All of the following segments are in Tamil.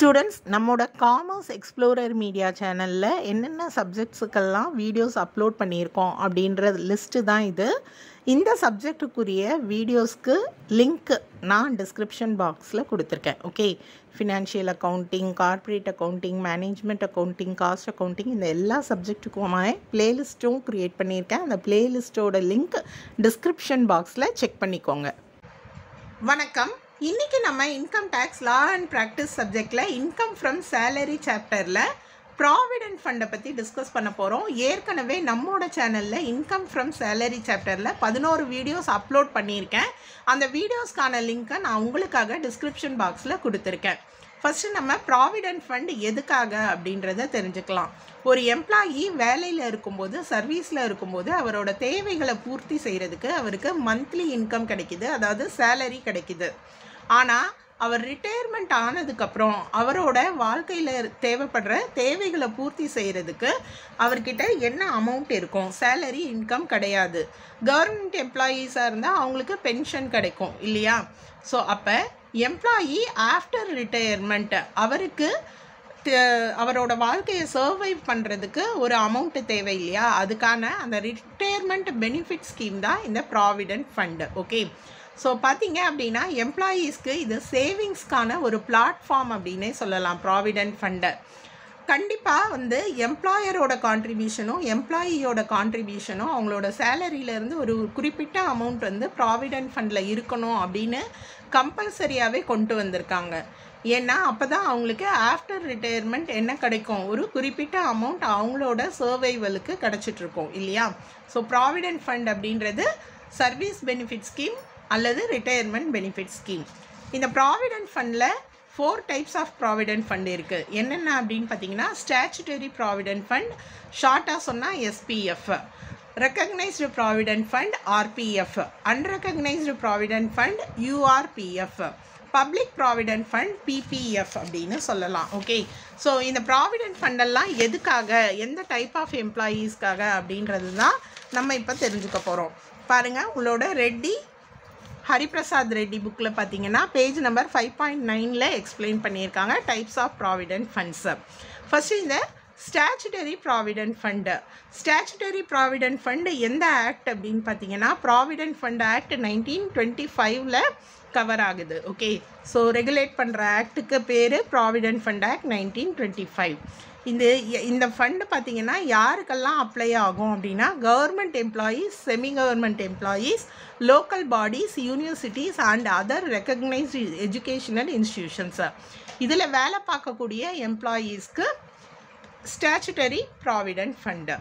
ஸ்டூடெண்ட்ஸ், நம்மளோட காமர்ஸ் எக்ஸ்ப்ளோரர் மீடியா சேனலில் என்னென்ன சப்ஜெக்ட்ஸுக்கெல்லாம் வீடியோஸ் அப்லோட் பண்ணியிருக்கோம் அப்படின்ற லிஸ்ட்டு தான் இது. இந்த சப்ஜெக்டுக்குரிய வீடியோஸ்க்கு லிங்க் நான் டிஸ்கிரிப்ஷன் பாக்ஸில் கொடுத்துருக்கேன். Okay, financial accounting, corporate accounting, management accounting, cost accounting, இந்த எல்லா சப்ஜெக்ட்டுக்குமாய் பிளேலிஸ்ட்டும் க்ரியேட் பண்ணியிருக்கேன். அந்த பிளேலிஸ்ட்டோட லிங்க் டிஸ்கிரிப்ஷன் பாக்ஸில் செக் பண்ணிக்கோங்க. வணக்கம். இன்றைக்கி நம்ம income tax law and practice சப்ஜெக்டில் இன்கம் ஃப்ரம் சேலரி சாப்டரில் ப்ராவிடென்ட் ஃபண்டை பற்றி டிஸ்கஸ் பண்ண போகிறோம். ஏற்கனவே நம்மளோட சேனலில் இன்கம் ஃப்ரம் சேலரி சாப்டரில் 11 வீடியோஸ் அப்லோட் பண்ணியிருக்கேன். அந்த வீடியோஸ்க்கான லிங்க்கை நான் உங்களுக்காக டிஸ்கிரிப்ஷன் பாக்ஸில் கொடுத்துருக்கேன். ஃபஸ்ட்டு நம்ம ப்ராவிடென்ட் ஃபண்ட் எதுக்காக அப்படின்றத தெரிஞ்சுக்கலாம். ஒரு எம்ப்ளாயி வேலையில் இருக்கும்போது, சர்வீஸில் இருக்கும்போது அவரோட தேவைகளை பூர்த்தி செய்கிறதுக்கு அவருக்கு மந்த்லி இன்கம் கிடைக்கிது, அதாவது சேலரி கிடைக்கிது. ஆனால் அவர் ரிட்டையர்மெண்ட் ஆனதுக்கப்புறம் அவரோட வாழ்க்கையில் தேவைப்படுற தேவைகளை பூர்த்தி செய்கிறதுக்கு அவர்கிட்ட என்ன அமௌண்ட் இருக்கும்? சேலரி இன்கம் கிடையாது. கவர்மெண்ட் எம்ப்ளாயீஸாக இருந்தால் அவங்களுக்கு பென்ஷன் கிடைக்கும் இல்லையா? ஸோ அப்போ எம்ப்ளாயி ஆஃப்டர் ரிட்டையர்மெண்ட் அவருக்கு அவரோட வாழ்க்கையை சர்வைவ் பண்ணுறதுக்கு ஒரு அமௌண்ட்டு தேவை இல்லையா? அதுக்கான அந்த ரிட்டையர்மெண்ட் பெனிஃபிட் ஸ்கீம் தான் இந்த ப்ராவிடென்ட் ஃபண்டு. ஓகே, ஸோ பார்த்தீங்க அப்படின்னா எம்ப்ளாயீஸ்க்கு இது சேவிங்ஸ்க்கான ஒரு பிளாட்ஃபார்ம் அப்படின்னே சொல்லலாம். ப்ராவிடென்ட் ஃபண்டை கண்டிப்பாக எம்ப்ளாயரோட கான்ட்ரிபியூஷனும் எம்ப்ளாயியோட கான்ட்ரிபியூஷனும் அவங்களோட சேலரியிலேருந்து ஒரு குறிப்பிட்ட அமௌண்ட் ப்ராவிடென்ட் ஃபண்டில் இருக்கணும் அப்படின்னு கம்பல்சரியாகவே கொண்டு வந்திருக்காங்க. ஏன்னா அப்போ தான் அவங்களுக்கு ஆஃப்டர் ரிட்டையர்மெண்ட் என்ன கிடைக்கும்? ஒரு குறிப்பிட்ட அமௌண்ட் அவங்களோட சர்வைவலுக்கு கிடச்சிட்ருக்கோம் இல்லையா? ஸோ ப்ராவிடென்ட் ஃபண்ட் அப்படின்றது சர்வீஸ் பெனிஃபிட் ஸ்கீம் அல்லது ரிட்டையர்மெண்ட் பெனிஃபிட் ஸ்கீம். இந்த ப்ராவிடென்ட் ஃபண்டில் 4 டைப்ஸ் ஆஃப் ப்ராவிடென்ட் ஃபண்ட் இருக்குது. என்னென்ன அப்படின்னு பார்த்தீங்கன்னா, ஸ்டாச்சுட்டரி ப்ராவிடென்ட் ஃபண்ட், ஷார்ட்டாக சொன்னால் SPF, recognised provident fund RPF, unrecognised provident fund URPF, public provident fund PPF அப்படின்னு சொல்லலாம். ஓகே, ஸோ இந்த ப்ராவிடென்ட் ஃபண்டெல்லாம் எதுக்காக, எந்த டைப் ஆஃப் எம்ப்ளாயீஸ்க்காக அப்படின்றது தான் நம்ம இப்போ தெரிஞ்சுக்க போகிறோம். பாருங்கள், உங்களோட ஹரிபிரசாத் ரெட்டி புக்கில் பார்த்தீங்கன்னா பேஜ் நம்பர் 5.9 எக்ஸ்பிளைன் பண்ணியிருக்காங்க types of provident funds. First இந்த statutory provident fund. Statutory provident fund எந்த ஆக்ட் அப்படின்னு பார்த்தீங்கன்னா, ப்ராவிடென்ட் ஃபண்ட் ஆக்ட் 1925 கவர் ஆகுது. ஓகே, ஸோ ரெகுலேட் பண்ணுற ஆக்டுக்கு பேர் ப்ராவிடென்ட் ஃபண்ட் ஆக்ட் 1925. இந்த ஃபண்டு பார்த்திங்கன்னா யாருக்கெல்லாம் அப்ளை ஆகும் அப்படின்னா, government employees, semi government employees, local bodies, universities and other recognised educational institutions. இதில் வேலை பார்க்கக்கூடிய எம்ப்ளாயீஸ்க்கு ஸ்டாச்சுட்டரி ப்ராவிடென்ட் ஃபண்டு.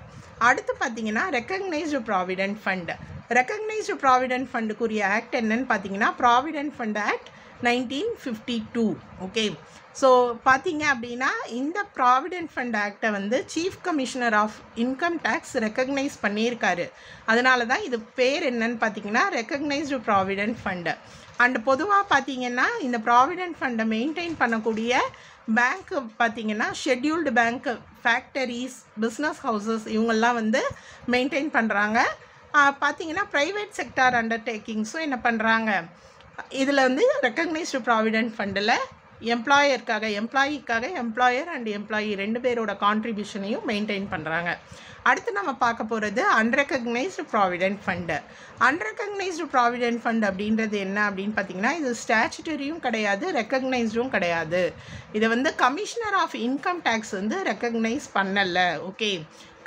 அடுத்து பார்த்திங்கன்னா recognised provident fund. Recognised provident ஃபண்டுக்குரிய ஆக்ட் என்னன்னு பார்த்தீங்கன்னா, provident fund act 1952. Okay, so பார்த்தீங்க அப்படின்னா இந்த ப்ராவிடென்ட் ஃபண்ட் ஆக்டை chief commissioner of income tax recognise பண்ணியிருக்காரு. அதனால தான் இது பேர் என்னன்னு பார்த்தீங்கன்னா ரெக்கக்னைஸ்டு ப்ராவிடென்ட் ஃபண்டு. அண்ட் பொதுவாக பார்த்தீங்கன்னா இந்த ப்ராவிடென்ட் ஃபண்டை மெயின்டைன் பண்ணக்கூடிய பேங்க்கு பார்த்தீங்கன்னா scheduled bank, factories, business houses இவங்கெல்லாம் மெயின்டைன் பண்ணுறாங்க. பார்த்தீங்கன்னா ப்ரைவேட் செக்டார் அண்டர்டேக்கிங்ஸும் என்ன பண்ணுறாங்க, இதில் ரெக்கக்னைஸ்டு ப்ராவிடென்ட் ஃபண்டில் எம்ப்ளாயிக்காக எம்ப்ளாயர் அண்ட் எம்ப்ளாயி 2 பேரோட கான்ட்ரிபியூஷனையும் மெயின்டைன் பண்ணுறாங்க. அடுத்து நம்ம பார்க்க போகிறது unrecognised provident fund. Unrecognised provident fund அப்படின்றது என்ன அப்படின்னு பார்த்தீங்கன்னா, இது ஸ்டாச்சுட்டரியும் கிடையாது, ரெக்கக்னைஸ்டும் கிடையாது. இதை commissioner of income tax recognise பண்ணலை. Okay,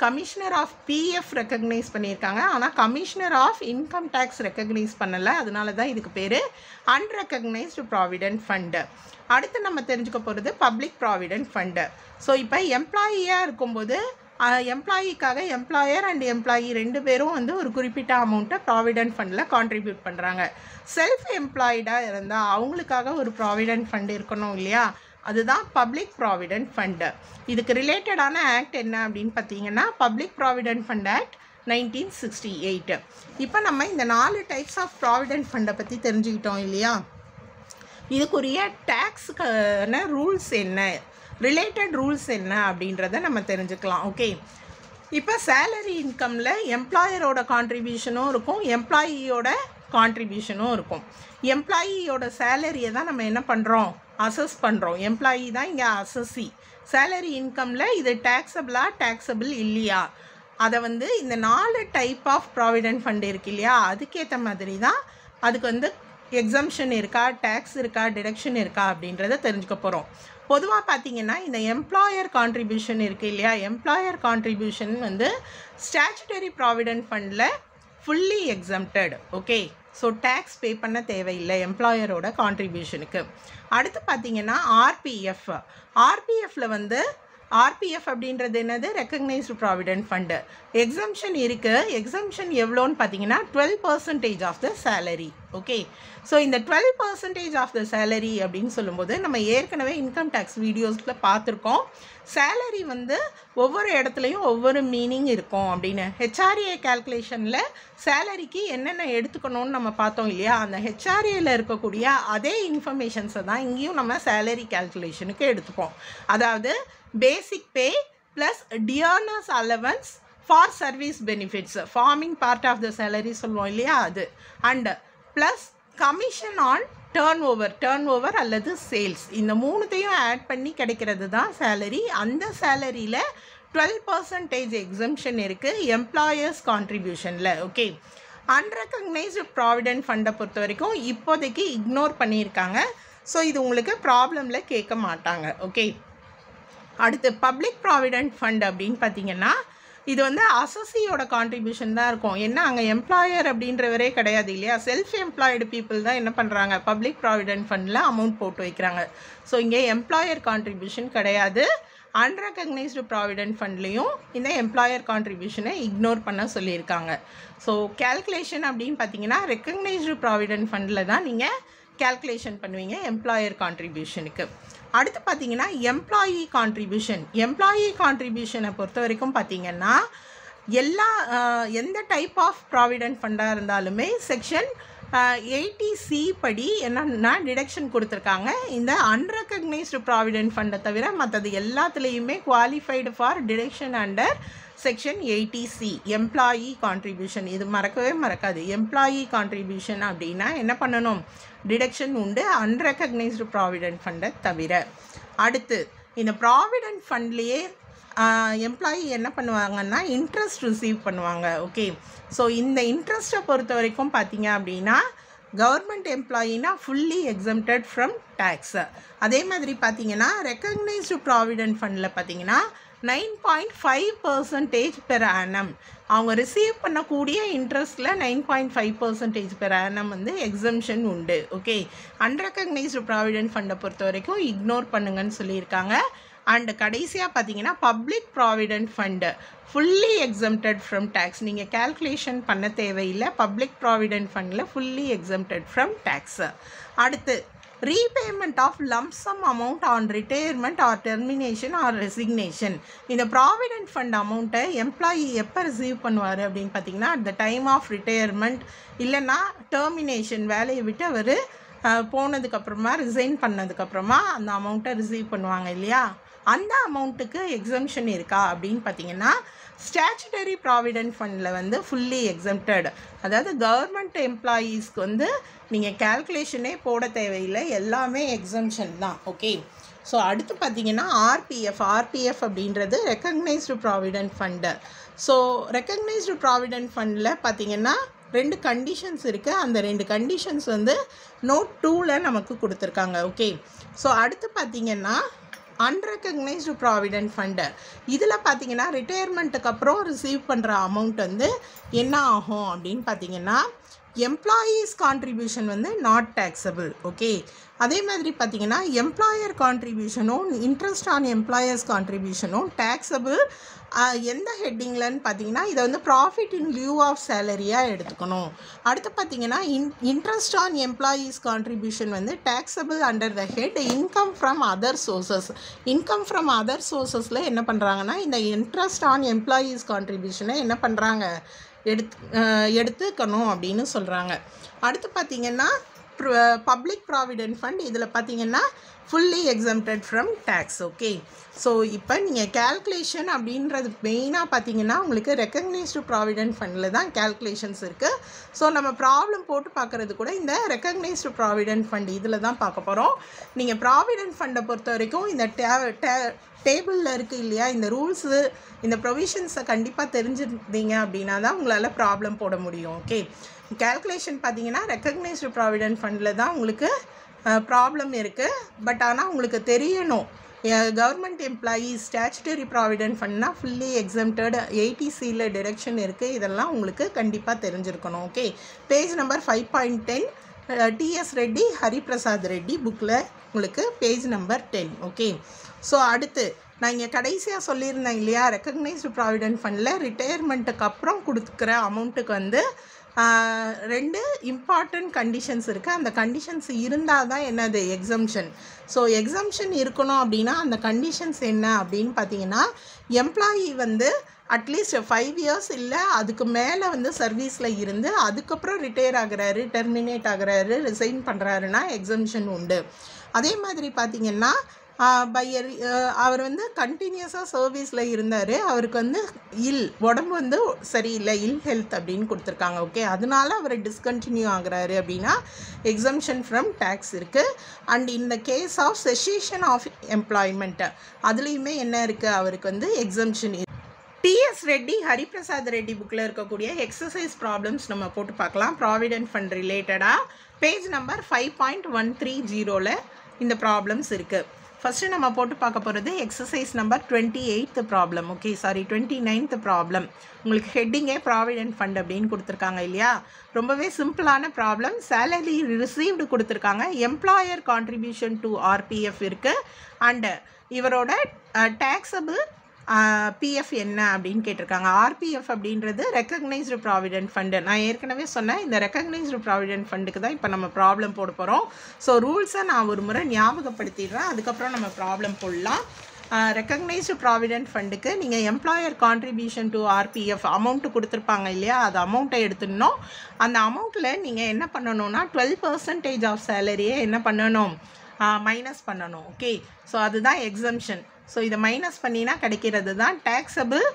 commissioner of PF recognise பண்ணியிருக்காங்க, ஆனால் commissioner of income tax recognise பண்ணலை. அதனால தான் இதுக்கு பேர் அன்ரெக்கக்னைஸ்டு ப்ராவிடென்ட் ஃபண்டு. அடுத்து நம்ம தெரிஞ்சுக்க போகிறது பப்ளிக் ப்ராவிடென்ட் ஃபண்டு. ஸோ இப்போ எம்ப்ளாயியாக இருக்கும்போது எம்ப்ளாயிக்காக எம்ப்ளாயர் அண்ட் எம்ப்ளாயி 2 பேரும் ஒரு குறிப்பிட்ட அமௌண்ட்டை ப்ராவிடென்ட் ஃபண்டில் கான்ட்ரிபியூட் பண்ணுறாங்க. செல்ஃப் எம்ப்ளாய்டாக இருந்தால் அவங்களுக்காக ஒரு ப்ராவிடென்ட் ஃபண்டு இருக்கணும் இல்லையா? அதுதான் பப்ளிக் ப்ராவிடென்ட் ஃபண்டு. இதுக்கு ரிலேட்டடான ஆக்ட் என்ன அப்படின்னு பார்த்தீங்கன்னா, பப்ளிக் ப்ராவிடென்ட் ஃபண்ட் ஆக்ட் 1968. இப்போ நம்ம இந்த 4 டைப்ஸ் ஆஃப் ப்ராவிடென்ட் ஃபண்டை பற்றி தெரிஞ்சுக்கிட்டோம் இல்லையா? இதுக்குரிய டேக்ஸுக்கான ரூல்ஸ் என்ன, ரிலேட்டட் ரூல்ஸ் என்ன அப்படின்றத நம்ம தெரிஞ்சுக்கலாம். ஓகே, இப்போ சேலரி இன்கமில் எம்ப்ளாயரோட கான்ட்ரிபியூஷனும் இருக்கும், எம்ப்ளாயியோட கான்ட்ரிபியூஷனும் இருக்கும். எம்ப்ளாயியோட சேலரியை தான் நம்ம என்ன பண்ணுறோம், அசஸ் பண்ணுறோம். எம்ப்ளாயி தான் இங்கே அசஸி. சேலரி இன்கமில் இது டேக்ஸபிளா டேக்ஸபிள் இல்லையா, அதை வந்து இந்த 4 டைப் ஆஃப் ப்ராவிடென்ட் ஃபண்ட் இருக்கு இல்லையா, அதுக்கேற்ற மாதிரி தான் அதுக்கு வந்து எக்ஸம்ஷன் இருக்கா, டேக்ஸ் இருக்கா, டிடக்ஷன் இருக்கா அப்படின்றத தெரிஞ்சுக்க போகிறோம். பொதுவாக பார்த்தீங்கன்னா இந்த எம்ப்ளாயர் கான்ட்ரிபியூஷன் இருக்குது இல்லையா, எம்ப்ளாயர் கான்ட்ரிபியூஷன் வந்து ஸ்டாச்சுட்டரி ப்ராவிடென்ட் ஃபண்டில் fully exempted. Okay, so tax pay பண்ண தேவையில்லை எம்ப்ளாயரோட கான்ட்ரிபியூஷனுக்கு. அடுத்து பார்த்தீங்கன்னா ஆர்பிஎஃப். ஆர்பிஎஃப்பில் வந்து ஆர்பிஎஃப் அப்படின்றது என்னது, ரெக்கக்னைஸ்டு ப்ராவிடென்ட் ஃபண்டு. எக்ஸம்ஷன் இருக்குது. எக்ஸம்ஷன் எவ்வளோன்னு பார்த்தீங்கன்னா 12% of the salary. Okay, so இந்த 12% ஆஃப் த சேலரி அப்படின்னு சொல்லும்போது நம்ம ஏற்கனவே இன்கம் டேக்ஸ் வீடியோஸில் பார்த்துருக்கோம். சேலரி வந்து ஒவ்வொரு இடத்துலையும் ஒவ்வொரு மீனிங் இருக்கும் அப்படின்னு. ஹெச்ஆர்ஏ கேல்குலேஷனில் சேலரிக்கு என்னென்ன எடுத்துக்கணும்னு நம்ம பார்த்தோம் இல்லையா, அந்த ஹெச்ஆர்ஏயில் இருக்கக்கூடிய அதே இன்ஃபர்மேஷன்ஸை தான் இங்கேயும் நம்ம சேலரி கேல்குலேஷனுக்கு எடுத்துப்போம். அதாவது basic pay plus dearness allowance for service benefits, forming part of the salary சொல்லுவோம் இல்லையா அது, and plus commission on turnover அல்லது சேல்ஸ், இந்த மூணுத்தையும் ஆட் பண்ணி கிடைக்கிறது தான் சேலரி. அந்த சேலரியில் 12% எக்ஸம்ஷன் இருக்குது எம்ப்ளாயர்ஸ் கான்ட்ரிபியூஷனில். ஓகே, அன்ரெக்கக்னைஸ்டு ப்ராவிடென்ட் ஃபண்டை பொறுத்த வரைக்கும் இப்போதைக்கு இக்னோர் பண்ணியிருக்காங்க. ஸோ இது உங்களுக்கு ப்ராப்ளமில் கேட்க மாட்டாங்க. ஓகே, அடுத்து பப்ளிக் ப்ராவிடென்ட் ஃபண்ட் அப்படின்னு பார்த்தீங்கன்னா இது வந்து அசஸியோட கான்ட்ரிபியூஷன் தான் இருக்கும். ஏன்னா அங்கே எம்ப்ளாயர் அப்படின்றவரே கிடையாது இல்லையா, செல்ஃப் எம்ப்ளாய்டு பீப்புள் தான் என்ன பண்ணுறாங்க, பப்ளிக் ப்ராவிடென்ட் ஃபண்டில் அமௌண்ட் போட்டு வைக்கிறாங்க. ஸோ இங்கே எம்ப்ளாயர் கான்ட்ரிபியூஷன் கிடையாது. அன்ரெக்கக்னைஸ்டு ப்ராவிடென்ட் ஃபண்ட்லேயும் இந்த எம்ப்ளாயர் கான்ட்ரிபியூஷனை இக்னோர் பண்ண சொல்லியிருக்காங்க. ஸோ கேல்குலேஷன் அப்படின்னு பார்த்தீங்கன்னா ரெக்கக்னைஸ்டு ப்ராவிடென்ட் ஃபண்டில் தான் நீங்கள் கேல்குலேஷன் பண்ணுவீங்க எம்ப்ளாயர் கான்ட்ரிபியூஷனுக்கு. அடுத்து பார்த்தீங்கன்னா எம்ப்ளாயி கான்ட்ரிபியூஷன். எம்ப்ளாயி கான்ட்ரிபியூஷனை பொறுத்த வரைக்கும் பார்த்தீங்கன்னா எந்த டைப் ஆஃப் ப்ராவிடென்ட் ஃபண்டாக இருந்தாலுமே செக்ஷன் 80C படி என்னன்னா டிடக்ஷன் கொடுத்துருக்காங்க. இந்த அன்ரெக்கக்னைஸ்டு ப்ராவிடென்ட் ஃபண்டை தவிர மற்றது எல்லாத்துலேயுமே qualified for deduction under section 80C employee contribution. இது மறக்கவே மறக்காது. எம்ப்ளாயி கான்ட்ரிபியூஷன் அப்படின்னா என்ன பண்ணணும், டிடக்ஷன் உண்டு அன்ரெக்கக்னைஸ்டு ப்ராவிடென்ட் ஃபண்டை தவிர. அடுத்து இந்த ப்ராவிடென்ட் ஃபண்ட்லேயே எம்ப்ளாயி என்ன பண்ணுவாங்கன்னா இன்ட்ரெஸ்ட் ரிசீவ் பண்ணுவாங்க. ஓகே, ஸோ இந்த இன்ட்ரெஸ்ட்டை பொறுத்த வரைக்கும் பார்த்தீங்க அப்படின்னா கவர்மெண்ட் எம்ப்ளாயினா ஃபுல்லி எக்ஸம்டட் ஃப்ரம் டேக்ஸ். அதே மாதிரி பார்த்தீங்கன்னா ரெக்கக்னைஸ்டு ப்ராவிடென்ட் ஃபண்டில் பார்த்தீங்கன்னா 9.5% பெர் ஆனம் அவங்க ரிசீவ் பண்ணக்கூடிய இன்ட்ரெஸ்ட்டில் 9.5% பெர் ஆனம் வந்து எக்ஸம்ஷன் உண்டு. ஓகே, அன்ரெக்கக்னைஸ்டு ப்ராவிடென்ட் ஃபண்டை பொறுத்த வரைக்கும் இக்னோர் பண்ணுங்கன்னு சொல்லியிருக்காங்க. அண்ட் கடைசியாக பார்த்தீங்கன்னா public provident fund fully exempted from tax. நீங்கள் கேல்குலேஷன் பண்ண தேவையில்லை, பப்ளிக் ப்ராவிடென்ட் ஃபண்டில் ஃபுல்லி எக்ஸம்டட் ஃப்ரம் டேக்ஸ். அடுத்து repayment of lump sum amount on retirement or termination or resignation. இந்த ப்ராவிடென்ட் ஃபண்ட் அமௌண்ட்டை எம்ப்ளாயி எப்போ ரிசீவ் பண்ணுவார் அப்படின்னு பார்த்தீங்கன்னா at the time of retirement இல்லைன்னா டெர்மினேஷன், வேலையை விட்டு அவர் போனதுக்கப்புறமா ரிசைன் பண்ணதுக்கப்புறமா அந்த அமௌண்ட்டை ரிசீவ் பண்ணுவாங்க இல்லையா, அந்த அமௌண்ட்டுக்கு எக்ஸம்ஷன் இருக்கா அப்படின்னு பார்த்தீங்கன்னா ஸ்டாச்சுட்டரி ப்ராவிடென்ட் ஃபண்டில் வந்து ஃபுல்லி எக்ஸம்டட். அதாவது கவர்மெண்ட் எம்ப்ளாயீஸ்க்கு வந்து நீங்கள் கேல்குலேஷனே போட தேவையில்லை, எல்லாமே எக்ஸம்ஷன் தான். ஓகே, ஸோ அடுத்து பார்த்தீங்கன்னா ஆர்பிஎஃப் அப்படின்றது recognised provident fund. So recognised provident ஃபண்டில் பார்த்தீங்கன்னா 2 கண்டிஷன்ஸ் இருக்குது. அந்த 2 கண்டிஷன்ஸ் வந்து நோட் 2ல் நமக்கு கொடுத்துருக்காங்க. ஓகே, ஸோ அடுத்து பார்த்தீங்கன்னா அன்ரெக்கக்னைஸ்டு ப்ராவிடென்ட் ஃபண்டு இதில் பார்த்தீங்கன்னா ரிட்டையர்மெண்ட்டுக்கு அப்புறம் ரிசீவ் பண்ணுற அமௌண்ட் வந்து என்ன ஆகும் அப்படின்னு பார்த்தீங்கன்னா எம்ப்ளாயீஸ் கான்ட்ரிபியூஷன் வந்து நாட் டேக்ஸபிள். ஓகே, அதே மாதிரி பார்த்தீங்கன்னா எம்ப்ளாயர் கான்ட்ரிபியூஷனும் இன்ட்ரெஸ்ட் ஆன் எம்ப்ளாயர்ஸ் கான்ட்ரிபியூஷனும் டேக்ஸபிள். எந்த ஹெட்டிங்லன்னு பார்த்தீங்கன்னா இதை வந்து ப்ராஃபிட் இன் லியூ ஆஃப் சேலரியாக எடுத்துக்கணும். அடுத்து பார்த்தீங்கன்னா இன்ட்ரெஸ்ட் ஆன் எம்ப்ளாயீஸ் கான்ட்ரிபியூஷன் வந்து taxable under the head income from other sources. Income from other சோர்சஸில் என்ன பண்ணுறாங்கன்னா இந்த இன்ட்ரெஸ்ட் ஆன் எம்ப்ளாயீஸ் கான்ட்ரிபியூஷனை என்ன பண்ணுறாங்க எடுத்துக்கணும் அப்படின்னு சொல்கிறாங்க. அடுத்து பார்த்திங்கன்னா பப்ளிக் ப்ராவிடென்ட் ஃபண்ட் இதில் பார்த்திங்கன்னா fully exempted from tax. Okay, so இப்போ நீங்கள் கேல்குலேஷன் அப்படின்றது மெயினாக பார்த்தீங்கன்னா உங்களுக்கு ரெக்கக்னைஸ்டு ப்ராவிடென்ட் ஃபண்டில் தான் கேல்குலேஷன்ஸ் இருக்குது. ஸோ நம்ம ப்ராப்ளம் போட்டு பார்க்குறது கூட இந்த ரெக்கக்னைஸ்டு ப்ராவிடென்ட் ஃபண்ட் இதில் தான் பார்க்க போகிறோம். நீங்கள் ப்ராவிடென்ட் ஃபண்டை பொறுத்த வரைக்கும் இந்த டேபிளில் இருக்குது இல்லையா, இந்த ரூல்ஸு இந்த ப்ரொவிஷன்ஸை கண்டிப்பாக தெரிஞ்சிருந்தீங்க அப்படின்னா தான் உங்களால் ப்ராப்ளம் போட முடியும். ஓகே, கேல்குலேஷன் பார்த்தீங்கன்னா ரெக்கக்னைஸ்டு ப்ராவிடென்ட் ஃபண்டில் தான் உங்களுக்கு ப்ராப்ளம் இருக்குது. பட் ஆனால் உங்களுக்கு தெரியணும், கவர்மெண்ட் எம்ப்ளாயீஸ் ஸ்டாச்சுட்டரி ப்ராவிடென்ட் ஃபண்ட்னா ஃபுல்லி எக்ஸம்டட் 80Cயில் டிரெக்ஷன் இருக்குது. இதெல்லாம் உங்களுக்கு கண்டிப்பாக தெரிஞ்சிருக்கணும். Okay, page number 5.10 TS Reddy Hariprasad Reddy புக்கில் உங்களுக்கு பேஜ் நம்பர் 10. ஓகே, ஸோ அடுத்து நான் இங்கே கடைசியாக சொல்லியிருந்தேன் இல்லையா, ரெக்கக்னைஸ்டு ப்ராவிடென்ட் ஃபண்டில் ரிட்டையர்மெண்ட்டுக்கு அப்புறம் கொடுக்குற அமௌண்ட்டுக்கு வந்து 2 இம்பார்ட்டண்ட் கண்டிஷன்ஸ் இருக்குது. அந்த கண்டிஷன்ஸ் இருந்தால் தான் என்னது எக்ஸம்ஷன். ஸோ எக்ஸம்ஷன் இருக்கணும் அப்படின்னா அந்த கண்டிஷன்ஸ் என்ன அப்படின்னு பார்த்தீங்கன்னா, எம்ப்ளாயி வந்து அட்லீஸ்ட் 5 இயர்ஸ் இல்லை அதுக்கு மேலே வந்து சர்வீஸில் இருந்து அதுக்கப்புறம் ரிட்டையர் ஆகுறாரு, டெர்மினேட் ஆகுறாரு, ரிசைன் பண்ணுறாருன்னா எக்ஸம்ஷன் உண்டு. அதே மாதிரி பார்த்திங்கன்னா அவர் வந்து கண்டினியூஸாக சர்வீஸில் இருந்தார், அவருக்கு வந்து உடம்பு வந்து சரியில்லை, ஹெல்த் அப்படின்னு கொடுத்துருக்காங்க. ஓகே, அதனால அவர் டிஸ்கண்டினியூ ஆகுறாரு அப்படின்னா எக்ஸம்ஷன் ஃப்ரம் டேக்ஸ் இருக்குது. அண்ட் இந்த கேஸ் ஆஃப் செஷேஷன் ஆஃப் எம்ப்ளாய்மெண்ட் அதுலேயுமே என்ன இருக்குது, அவருக்கு வந்து எக்ஸம்ஷன். TS ரெட்டி ஹரிபிரசாத் ரெட்டி புக்கில் இருக்கக்கூடிய எக்ஸசைஸ் ப்ராப்ளம்ஸ் நம்ம போட்டு பார்க்கலாம். ப்ராவிடென்ட் ஃபண்ட் ரிலேட்டடாக பேஜ் நம்பர் 5.130 இந்த ப்ராப்ளம்ஸ் இருக்குது. ஃபஸ்ட்டு நம்ம போட்டு பார்க்க போகிறது exercise number 28th problem. Okay, sorry 29th problem. உங்களுக்கு ஹெட்டிங்கே ப்ராவிடென்ட் ஃபண்ட் அப்படின்னு கொடுத்துருக்காங்க இல்லையா, ரொம்பவே சிம்பிளான ப்ராப்ளம். சேலரி ரிசீவ்டு கொடுத்துருக்காங்க, எம்ப்ளாயர் கான்ட்ரிபியூஷன் டு RPF இருக்குது, அண்டு இவரோட டேக்ஸபிள் PF என்ன அப்படின்னு கேட்டிருக்காங்க. RPF அப்படின்றது ரெக்கக்னைஸ்டு ப்ராவிடென்ட் ஃபண்டு. நான் ஏற்கனவே சொன்னேன், இந்த ரெக்கக்னைஸ்டு ப்ராவிடென்ட் ஃபண்டுக்கு தான் இப்போ நம்ம ப்ராப்ளம் போட போகிறோம். ஸோ ரூல்ஸை நான் ஒரு முறை ஞாபகப்படுத்திடுறேன், அதுக்கப்புறம் நம்ம ப்ராப்ளம் போடலாம். ரெக்கக்னைஸ்டு ப்ராவிடென்ட் ஃபண்டுக்கு நீங்கள் employer contribution to RPF amount கொடுத்துருப்பாங்க இல்லையா, அது அமௌண்ட்டை எடுத்துடணும். அந்த அமௌண்ட்டில் நீங்கள் என்ன பண்ணணும்னா 12% ஆஃப் சேலரியை என்ன பண்ணணும், மைனஸ் பண்ணணும். ஓகே, ஸோ அதுதான் எக்ஸம்ஷன். ஸோ இதை மைனஸ் பண்ணினா கிடைக்கிறது தான் டேக்ஸபிள்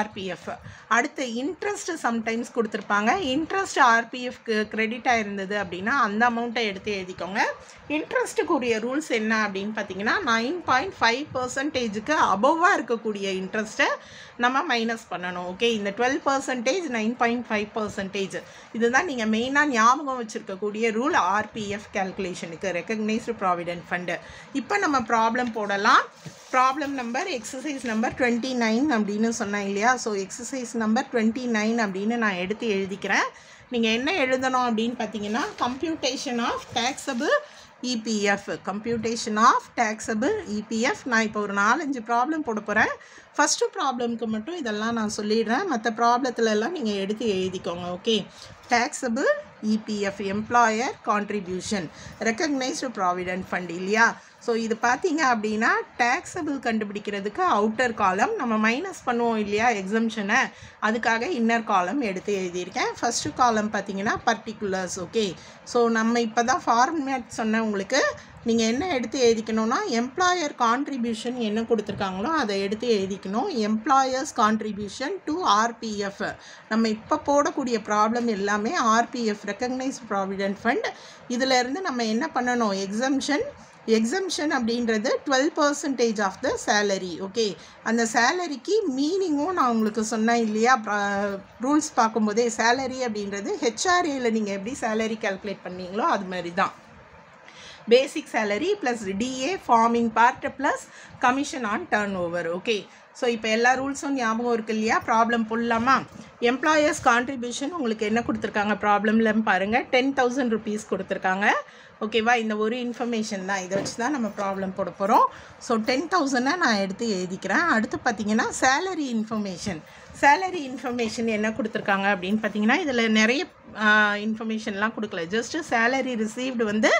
RPF. அடுத்து இன்ட்ரெஸ்ட் சம்டைம்ஸ் கொடுத்துருப்பாங்க. இன்ட்ரெஸ்ட் RPFக்கு கிரெடிட் ஆகிருந்தது அப்படின்னா அந்த அமௌண்ட்டை எடுத்து எழுதிக்கோங்க. இன்ட்ரெஸ்ட்டுக்குரிய ரூல்ஸ் என்ன அப்படின்னு பார்த்தீங்கன்னா 9.5%க்கு அபோவாக இருக்கக்கூடிய இன்ட்ரெஸ்ட்டை நம்ம மைனஸ் பண்ணணும். ஓகே, இந்த 12%, 9.5% இதுதான் நீங்கள் மெயினாக ஞாபகம் வச்சுருக்கக்கூடிய ரூல் RPF கேல்குலேஷனுக்கு, ரெக்கக்னைஸ்டு ப்ராவிடென்ட் ஃபண்டு. இப்போ நம்ம ப்ராப்ளம் போடலாம். ப்ராப்ளம் நம்பர் எக்ஸசைஸ் நம்பர் 29 அப்படின்னு சொன்னேன் இல்லையா, ஸோ எக்ஸசைஸ் நம்பர் 29 அப்படின்னு நான் எடுத்து எழுதிக்கிறேன். நீங்கள் என்ன எழுதணும் அப்படின்னு பார்த்தீங்கன்னா, computation of taxable EPF, computation of taxable EPF. நான் இப்போ ஒரு 4-5 ப்ராப்ளம் போட போகிறேன். ஃபஸ்ட்டு ப்ராப்ளம்க்கு மட்டும் இதெல்லாம் நான் சொல்லிடுறேன், மற்ற ப்ராப்ளத்துலலாம் நீங்கள் எடுத்து எழுதிக்கோங்க. Okay, taxable EPF employer contribution recognised provident fund இல்லையா. ஸோ இது பார்த்தீங்க அப்படின்னா டேக்ஸபிள் கண்டுபிடிக்கிறதுக்கு அவுட்டர் காலம் நம்ம மைனஸ் பண்ணுவோம் இல்லையா எக்ஸம்ஷனை, அதுக்காக இன்னர் காலம் எடுத்து எழுதியிருக்கேன். ஃபஸ்ட்டு காலம் பார்த்தீங்கன்னா பர்டிகுலர்ஸ். ஓகே, ஸோ நம்ம இப்போ தான் ஃபார்மேட் சொன்ன உங்களுக்கு, நீங்கள் என்ன எடுத்து எழுதிக்கணும்னா எம்ப்ளாயர் கான்ட்ரிபியூஷன் என்ன கொடுத்துருக்காங்களோ அதை எடுத்து எழுதிக்கணும். எம்ப்ளாயர்ஸ் கான்ட்ரிபியூஷன் டு RPF, நம்ம இப்போ போடக்கூடிய ப்ராப்ளம் எல்லாமே RPF ரெக்கக்னைஸ்டு ப்ராவிடென்ட் ஃபண்ட். இதிலேருந்து நம்ம என்ன பண்ணணும், எக்ஸம்ஷன் அப்படின்றது 12% ஆஃப் த சேலரி. ஓகே, அந்த சேலரிக்கு மீனிங்கும் நான் உங்களுக்கு சொன்னேன் இல்லையா, ரூல்ஸ் பார்க்கும்போதே சேலரி அப்படின்றது HRAயில் நீங்கள் எப்படி சேலரி கால்குலேட் பண்ணீங்களோ அது மாதிரி தான். Basic salary plus DA forming part plus commission on turnover. Okay, so இப்போ எல்லா ரூல்ஸும் ஞாபகம் இருக்குது இல்லையா, ப்ராப்ளம் போடலாமா. எம்ப்ளாயர்ஸ் கான்ட்ரிபியூஷன் உங்களுக்கு என்ன கொடுத்துருக்காங்க ப்ராப்ளமில் பாருங்கள், 10,000 rupees கொடுத்துருக்காங்க. ஓகேவா, இந்த ஒரு இன்ஃபர்மேஷன் தான், இதை வச்சு தான் நம்ம ப்ராப்ளம் போட போகிறோம். ஸோ 10,000 நான் எடுத்து எழுதிக்கிறேன். அடுத்து பார்த்தீங்கன்னா சேலரி இன்ஃபர்மேஷன் என்ன கொடுத்துருக்காங்க அப்படின்னு பார்த்தீங்கன்னா, இதில் நிறைய இன்ஃபர்மேஷன்லாம் கொடுக்கல, ஜஸ்ட்டு சேலரி ரிசீவ்டு வந்து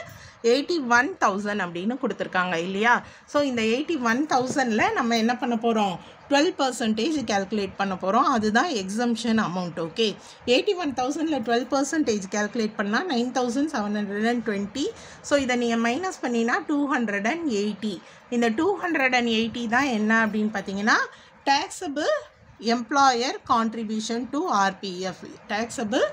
81,000 அப்படின்னு கொடுத்துருக்காங்க இல்லையா. ஸோ இந்த 81,000ல் நம்ம என்ன பண்ண போகிறோம், 12% கேல்குலேட் பண்ண போகிறோம். அதுதான் எக்ஸம்ஷன் அமௌண்ட். ஓகே, 81,000ல் 12% கேல்குலேட் பண்ணால் 9,720. ஸோ இதை நீங்கள் மைனஸ் பண்ணினா 280. இந்த 280 தான் என்ன அப்படின்னு பார்த்தீங்கன்னா taxable employer contribution to RPF, taxable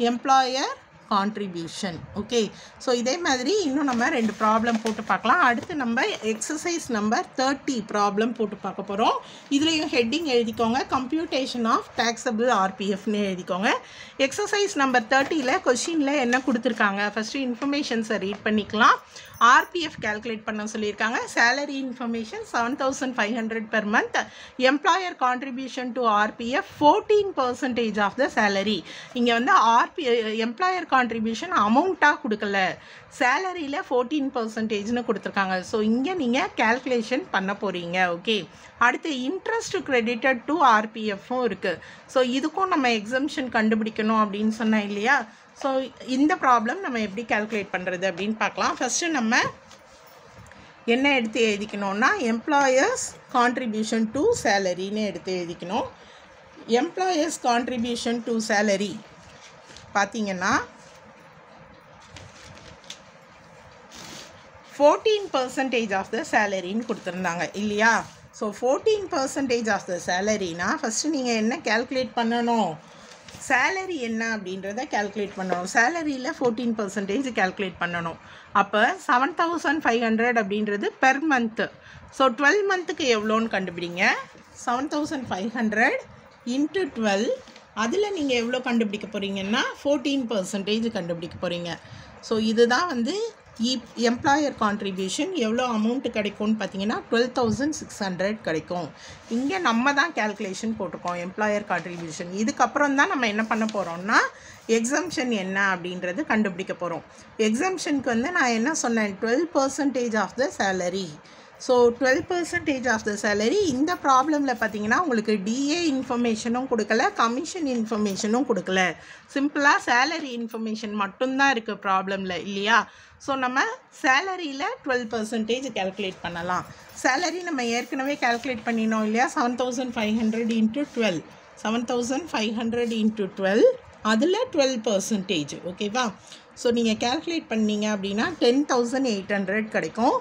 employer contribution. Okay, so இதே மாதிரி இன்னும் நம்ம 2 ப்ராப்ளம் போட்டு பார்க்கலாம். அடுத்து நம்ம எக்ஸசைஸ் நம்பர் 30 ப்ராப்ளம் போட்டு பார்க்க போகிறோம். இதுலேயும் ஹெட்டிங் எழுதிக்கோங்க, கம்ப்யூட்டேஷன் ஆஃப் taxable RPFன்னு எழுதிக்கோங்க. எக்ஸசைஸ் நம்பர் 30ல் கொஷினில் என்ன கொடுத்துருக்காங்க, ஃபஸ்ட்டு இன்ஃபர்மேஷன்ஸை ரீட் பண்ணிக்கலாம். RPF calculate பண்ண சொல்லியிருக்காங்க. salary information 7,500 per month. employer contribution to RPF 14% of the salary. இங்கே வந்து employer contribution அமௌண்ட்டாக கொடுக்கல, சேலரியில் 14%ன்னு கொடுத்துருக்காங்க. ஸோ இங்கே நீங்கள் கேல்குலேஷன் பண்ண போகிறீங்க. ஓகே, அடுத்து இன்ட்ரெஸ்ட் கிரெடிட்டட் டு RPFும் இருக்குது. ஸோ இதுக்கும் நம்ம எக்ஸம்ஷன் கண்டுபிடிக்கணும் அப்படின்னு சொன்னேன் இல்லையா. ஸோ இந்த ப்ராப்ளம் நம்ம எப்படி கால்குலேட் பண்ணுறது அப்படின்னு பார்க்கலாம். ஃபஸ்ட்டு நம்ம என்ன எடுத்து எழுதிக்கணும்னா எம்ப்ளாயர்ஸ் கான்ட்ரிபியூஷன் டு சேலரின்னு எடுத்து எழுதிக்கணும். எம்ப்ளாயர்ஸ் கான்ட்ரிபியூஷன் டு சேலரி பார்த்தீங்கன்னா 14% ஆஃப் த சேலரின்னு கொடுத்துருந்தாங்க இல்லையா. ஸோ 14% ஆஃப் த சேலரினா ஃபஸ்ட்டு நீங்கள் என்ன கேல்குலேட் பண்ணணும், சேலரி என்ன அப்படின்றத கேல்குலேட் பண்ணணும். சேலரியில் 14% கேல்குலேட் பண்ணணும். அப்போ 7,500 அப்படின்றது பெர் மந்த்து. ஸோ 12 மந்த்துக்கு எவ்வளோன்னு கண்டுபிடிங்க. 7,500 இன்ட்டு 12, அதில் நீங்கள் எவ்வளோ கண்டுபிடிக்க போகிறீங்கன்னா 14% கண்டுபிடிக்க போகிறீங்க. ஸோ இதுதான் வந்து எம்ப்ளாயர் கான்ட்ரிபியூஷன் எவ்வளோ அமௌண்ட்டு கிடைக்கும்னு பார்த்தீங்கன்னா 12,600 கிடைக்கும். இங்கே நம்ம தான் கேல்குலேஷன் போட்டிருக்கோம் எம்ப்ளாயர் கான்ட்ரிபியூஷன். இதுக்கப்புறம் தான் நம்ம என்ன பண்ண போகிறோம்னா எக்ஸம்ஷன் என்ன அப்படின்றது கண்டுபிடிக்க போகிறோம். எக்ஸம்ஷனுக்கு வந்து நான் என்ன சொன்னேன், 12% of the salary. So 12% of the salary இந்த ப்ராப்ளமில் பார்த்தீங்கன்னா உங்களுக்கு டிஏ இன்ஃபர்மேஷனும் கொடுக்கல, கமிஷன் இன்ஃபர்மேஷனும் கொடுக்கல, சிம்பிளாக சேலரி இன்ஃபர்மேஷன் மட்டும்தான் இருக்குது ப்ராப்ளமில் இல்லையா. ஸோ நம்ம சேலரியில் 12% கேல்குலேட் பண்ணலாம். சேலரி நம்ம ஏற்கனவே கேல்குலேட் பண்ணினோம் இல்லையா, 7,500 இன்ட்டு 12, 7,500 இன்ட்டு 12, அதில் 12%. ஓகேவா. ஸோ நீங்கள் கேல்குலேட் பண்ணீங்க அப்படின்னா 10,800 கிடைக்கும்.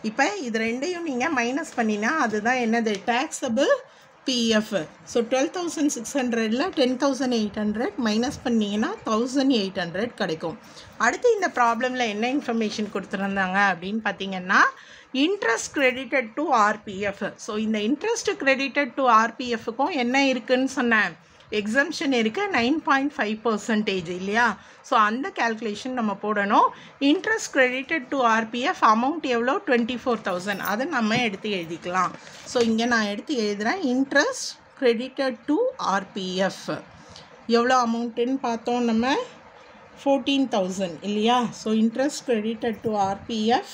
இப்போ இது ரெண்டையும் நீங்கள் மைனஸ் பண்ணினா அதுதான் என்னது, டேக்ஸபிள் பிஎஃப். ஸோ 12,600ல் 10,800 மைனஸ் பண்ணிங்கன்னா 1,800 கிடைக்கும். அடுத்து இந்த ப்ராப்ளமில் என்ன இன்ஃபர்மேஷன் கொடுத்துருந்தாங்க அப்படின்னு பார்த்தீங்கன்னா interest credited to RPF. So இந்த இன்ட்ரெஸ்ட் கிரெடிட்டட் டு RPFக்கும் என்ன இருக்குதுன்னு சொன்னேன், எக்ஸம்ஷன் இருக்குது 9.5% இல்லையா. ஸோ அந்த கேல்குலேஷன் நம்ம போடணும். Interest credited to RPF amount எவ்வளோ, 24,000. அதை நம்ம எடுத்து எழுதிக்கலாம். ஸோ இங்கே நான் எடுத்து எழுதுகிறேன், இன்ட்ரெஸ்ட் கிரெடிட்டட் டு RPF எவ்வளோ அமௌண்ட்டுன்னு பார்த்தோம் நம்ம 14,000 இல்லையா. So interest credited to RPF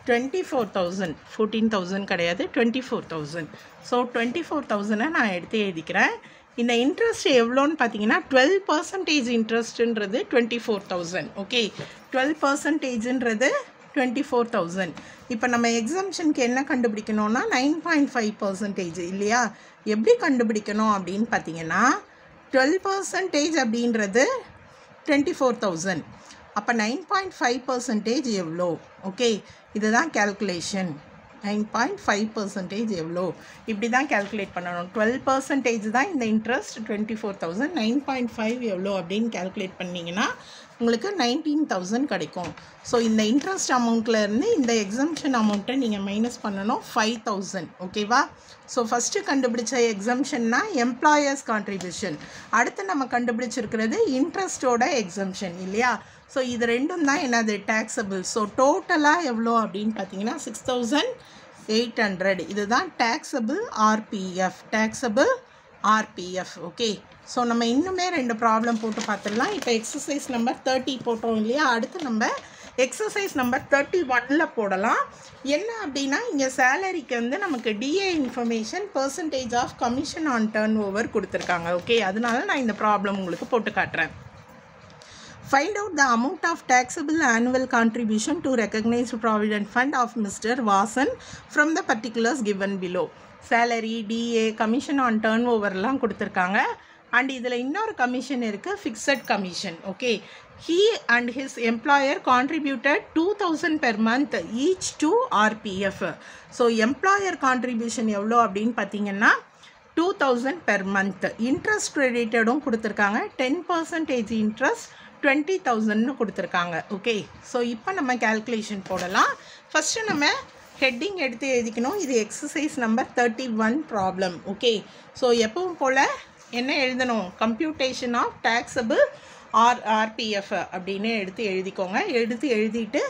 24,000, 14,000 கிடையாது, 24,000. ஸோ 24,000 நான் எடுத்து எழுதிக்கிறேன். இந்த இன்ட்ரெஸ்ட் எவ்வளோன்னு பார்த்தீங்கன்னா 12% இன்ட்ரெஸ்ட்டுன்றது 24,000. ஓகே, 12%ன்றது 24,000. இப்போ நம்ம எக்ஸம்ஷனுக்கு என்ன கண்டுபிடிக்கணும்னா 9.5% இல்லையா. எப்படி கண்டுபிடிக்கணும் அப்படின்னு பார்த்தீங்கன்னா 12% அப்படின்றது 24,000. அப்போ 9.5% எவ்வளோ. ஓகே, இதுதான் கேல்குலேஷன். 9.5% எவ்வளோ, இப்படி தான் கேல்குலேட் பண்ணணும். 12% தான் இந்த இன்ட்ரெஸ்ட் 24,000, 9.5 எவ்வளோ அப்படின்னு கேல்குலேட் பண்ணிங்கன்னா உங்களுக்கு 19,000 கிடைக்கும். ஸோ இந்த இன்ட்ரெஸ்ட் அமௌண்ட்லேருந்து இந்த எக்ஸம்ஷன் அமௌண்ட்டை நீங்கள் மைனஸ் பண்ணணும் 5,000. ஓகேவா. ஸோ ஃபஸ்ட்டு கண்டுபிடிச்ச எக்ஸம்ஷன்னா எம்ப்ளாயர்ஸ் கான்ட்ரிபியூஷன், அடுத்து நம்ம கண்டுபிடிச்சிருக்கிறது இன்ட்ரெஸ்ட்டோட எக்ஸம்ஷன் இல்லையா. ஸோ இது ரெண்டும் தான் என்னது, டேக்ஸபிள். ஸோ டோட்டலாக எவ்வளோ அப்படின்னு பார்த்தீங்கன்னா 6,800. இதுதான் taxable RPF, taxable RPF. Okay, so நம்ம இன்னுமே 2 ப்ராப்ளம் போட்டு பார்த்துடலாம். இப்போ எக்ஸசைஸ் நம்பர் 30 போட்டோம் இல்லையா. அடுத்து நம்ம எக்ஸசைஸ் நம்பர் 31ல் போடலாம். என்ன அப்படின்னா இங்கே சேலரிக்கு வந்து நமக்கு DA information percentage of commission on turnover கொடுத்துருக்காங்க. ஓகே, அதனால நான் இந்த ப்ராப்ளம் உங்களுக்கு போட்டு காட்டுறேன். Find out the amount of taxable annual contribution to recognized provident fund of Mr. Vasan from the particulars given below. Salary, DA, commission on turnover எல்லாம் கொடுத்துருக்காங்க. அண்ட் இதில் இன்னொரு கமிஷன் இருக்குது, fixed commission. Okay, he and his employer contributed 2000 per month each to RPF. So employer contribution எவ்வளோ அப்படின்னு பார்த்தீங்கன்னா 2000 per month. இன்ட்ரெஸ்ட் கிரெடிட்டடும் கொடுத்துருக்காங்க, 10% இன்ட்ரெஸ்ட் 20,000 கொடுத்துருக்காங்க. ஓகே, ஸோ இப்போ நம்ம கேல்குலேஷன் போடலாம். ஃபஸ்ட்டு நம்ம ஹெட்டிங் எடுத்து எழுதிக்கணும். இது exercise number 31 problem. Okay, so எப்பவும் போல் என்ன எழுதணும், கம்ப்யூட்டேஷன் ஆஃப் டேக்ஸபிள் ஆர்பிஎஃப் அப்படின்னு எடுத்து எழுதிக்கோங்க. எடுத்து எழுதிட்டு